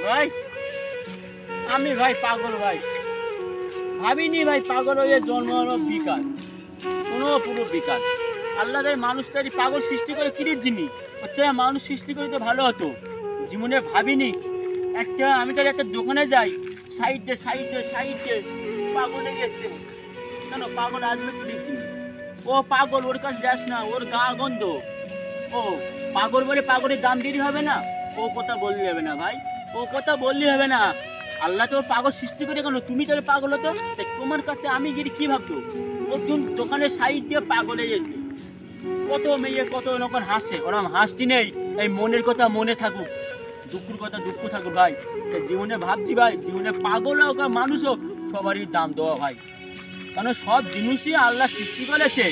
ভাই আমি ভাই পাগল ভাই, ভাবিনি ভাই পাগল হয়ে জন্ম হলো বিকার, পুরো বিকার। আল্লাহ মানুষটারই পাগল সৃষ্টি করে কিরির জিনিস হচ্ছে, মানুষ সৃষ্টি করে তো ভালো হতো। জীবনে ভাবিনি আমি তার একটা দোকানে যাই, সাইডে সাইডে সাইডে পাগল হয়ে গেছে। কেন পাগল আসবে কিরির জিনিস? ও পাগল, ওর কাছে যাস না, ওর গা গন্ধ। ও পাগল বলে পাগলের দাম দেরি হবে না? ও কথা বললে হবে না ভাই, ও কথা বললে হবে না। আল্লাহ তো পাগল সৃষ্টি করে কেন? তুমি তো পাগল হতো, তোমার কাছে আমি গিয়ে কি ভাবতো? নতুন দোকানের সাইড দিয়ে পাগল হয়ে গেছে। কত মেয়ে কত রকম হাসে, ওরকম হাসতি নেই। এই মনের কথা মনে থাকুক, দুঃখের কথা দুঃখ থাকুক ভাই। জীবনে ভাবছি ভাই, জীবনে পাগল হোক আর মানুষ হোক, সবারই দাম দেওয়া ভাই। কারণ সব জিনিসই আল্লাহ সৃষ্টি করেছে।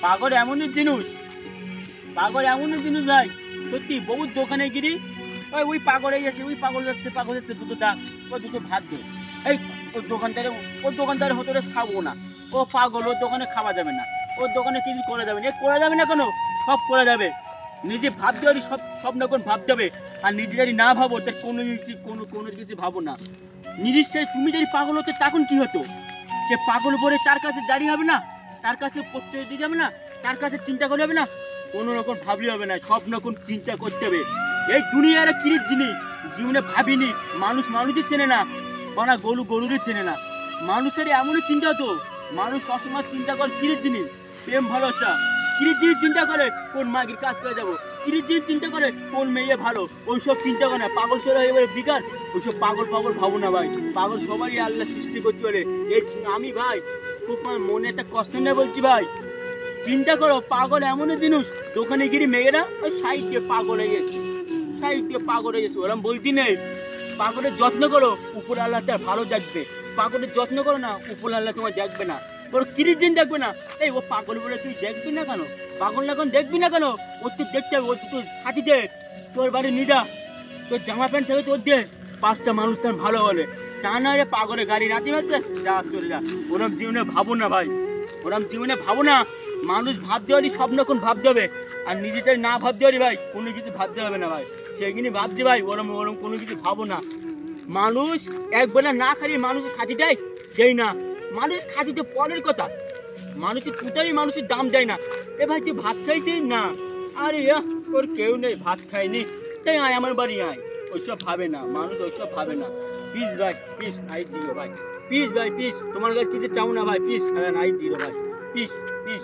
পাগল এমনই জিনিস, পাগল এমনই জিনিস ভাই। সত্যি বহুত দোকানে গিরি ওই পাগল হয়ে গেছে, ওই পাগল যাচ্ছে দুটো ডাক, ও দুটো ভাত দে। এই ওর দোকানদারে হতো খাবো না, ও পাগল, ওর দোকানে খাওয়া যাবে না, ওর দোকানে কিছু করা যাবে না। করা যাবে না কেন? সব করা যাবে। নিজে ভাবতে পারি, সব রকম ভাবতে হবে। আর নিজে যদি না ভাবো তার কোনো কিছু ভাবো না। নির্দিষ্ট তুমি যদি পাগল হতো তখন কি হতো? সে পাগল বলে তার কাছে জারি হবে না, তার কাছে প্রত্যয় দিয়ে যাবে না, তার কাছে চিন্তা করে হবে না, কোনো রকম ভাবলে হবে না, সব রকম চিন্তা করতে হবে। এই দুনিয়ার কিরির জিনিস জীবনে ভাবিনি। মানুষই চেনে না, বানা গরুরই চেনে না। মানুষের এমনই চিন্তা হতো, মানুষ সবসময় চিন্তা করে কিরির জিনিস, প্রেম ভালোবাসা। কিরির জিনিস চিন্তা করে কোন মাগির কাজ করে যাবো, কিরির জিনিস চিন্তা করে কোন মেয়ে ভালো, ওইসব চিন্তা করে না। পাগল সেরা এবারে বিকার, ওইসব পাগল ভাবো না ভাই। পাগল সবারই আল্লাহ সৃষ্টি করতে পারে। এই আমি ভাই খুব মনে একটা কষ্ট নিয়ে বলছি ভাই, চিন্তা করো পাগল এমনই জিনিস। দোকানে গিয়ে মেয়েরা ওই সাইড দিয়ে পাগল হয়ে গেছে, সাইড দিয়ে পাগল হয়ে গেছে। ওরম বলতি নেই। পাগলের যত্ন করো, উপর আল্লাহ তার ভালো দেখবে। পাগলের যত্ন করো না, উপর আল্লাহ তোমার দেখবে না, ওর কিরির দিন দেখবে না। এই ও পাগল বলে তুই দেখবি না কেন? পাগল না কেন দেখবি না কেন? ওর তুই দেখতে হবে, ওর তুই খাটি দে, তোর বাড়ি নিয়ে যা, তোর জামা প্যান্ট থেকে তোর দে, 5টা মানুষ তার ভালো বলে। তা না রে পাগলে গাড়ি রাতে যাচ্ছে, যা চলে যা। ওরম জীবনে ভাবো না ভাই, ওরম জীবনে ভাবো না। মানুষ ভাবতে পারি, সব রকম ভাবতে হবে। আর নিজেদের না ভাবতে পারি ভাই, কোনো কিছু ভাবতে হবে না ভাই। সেইখানে ভাবছি ভাই, ওরম কোনো কিছু ভাবো না। মানুষ একবেলা না খাইয়ে মানুষ খাতি দেয় না। মানুষ খাতিতে পরের কথা, মানুষের পুতারই মানুষের দাম দেয় না। এ ভাই তুই ভাত খাইছিস না? আরে তোর কেউ নেই, ভাত খাইনি, তাই আয় আমার বাড়ি আয়। ওইসব ভাবে না মানুষ, ওইসব ভাবে না। প্লিজ ভাই, প্লিজ নাইট দিও ভাই, প্লিজ ভাই, প্লিজ। তোমার কাছে কিছু চাও না ভাই, প্লিজ নাইট দিও ভাই, প্লিজ প্লিজ।